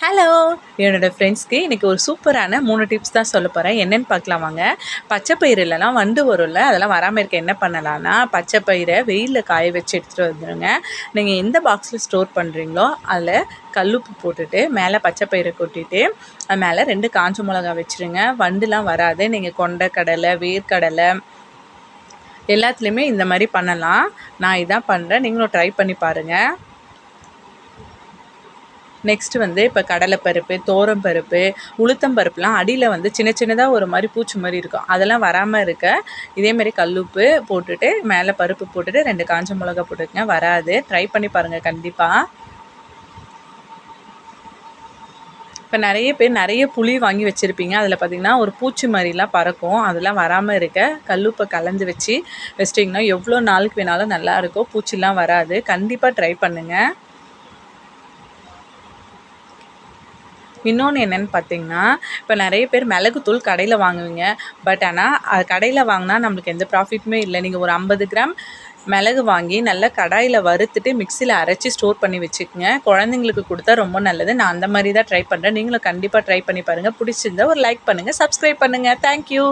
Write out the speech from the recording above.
Hello என்னோடய ஃப்ரெண்ட்ஸ்க்கு இன்றைக்கி ஒரு சூப்பரான 3 டிப்ஸ் தான் சொல்ல போகிறேன். என்னென்னு பார்க்கலாம் வாங்க. பச்சை பயிறுலலாம் வண்டு வரும்ல, அதெல்லாம் வராமல் இருக்க என்ன பண்ணலான்னா, பச்சை பயிரை வெயிலில் காய வச்சு எடுத்துகிட்டு வந்துடுங்க. நீங்கள் எந்த பாக்ஸில் ஸ்டோர் பண்ணுறீங்களோ அதில் கல்லுப்பு போட்டுட்டு மேலே பச்சை பயிரை கொட்டிட்டு அது மேலே 2 காஞ்ச மிளகா வச்சுருங்க. வண்டுலாம் வராது. நீங்கள் கொண்டைக்கடலை, வேர்க்கடலை எல்லாத்துலேயுமே இந்த மாதிரி பண்ணலாம். நான் இதான் பண்ணுறேன், நீங்களும் ட்ரை பண்ணி பாருங்கள். நெக்ஸ்ட்டு இப்போ கடலைப்பருப்பு, துவரம்பருப்பு, உளுத்தம்பருப்புலாம் அடியில் சின்ன சின்னதாக ஒரு மாதிரி பூச்சி மாதிரி இருக்கும். அதெல்லாம் வராமல் இருக்க இதேமாரி கல்லுப்பு போட்டுட்டு மேலே பருப்பு போட்டுட்டு 2 காஞ்ச மிளகா போட்டுக்கங்க. வராது. ட்ரை பண்ணி பாருங்கள் கண்டிப்பாக. இப்போ நிறைய பேர் நிறைய புளி வாங்கி வச்சுருப்பீங்க. அதில் பார்த்திங்கன்னா ஒரு பூச்சி மாதிரிலாம் பறக்கும். அதெல்லாம் வராமல் இருக்க கல்லுப்பை கலந்து வச்சிட்டிங்கன்னா எவ்வளோ நாளுக்கு வேணாலும் நல்லாயிருக்கும். பூச்சிலாம் வராது. கண்டிப்பாக ட்ரை பண்ணுங்கள். இன்னொன்று என்னென்னு பார்த்தீங்கன்னா, இப்போ நிறைய பேர் மிளகுத்தூள் கடையில் வாங்குவீங்க. பட் ஆனால் அது கடையில் வாங்கினா நம்மளுக்கு எந்த ப்ராஃபிட்டுமே இல்லை. நீங்கள் ஒரு 50 கிராம் மிளகு வாங்கி நல்லா கடாயில் வறுத்துட்டு மிக்சியில் அரைச்சி ஸ்டோர் பண்ணி வச்சுக்கோங்க. குழந்தைங்களுக்கு கொடுத்தா ரொம்ப நல்லது. நான் அந்த மாதிரி தான் ட்ரை பண்ணுறேன். நீங்களும் கண்டிப்பாக ட்ரை பண்ணி பாருங்கள். பிடிச்சிருந்தா ஒரு லைக் பண்ணுங்கள், சப்ஸ்கிரைப் பண்ணுங்கள். தேங்க்யூ.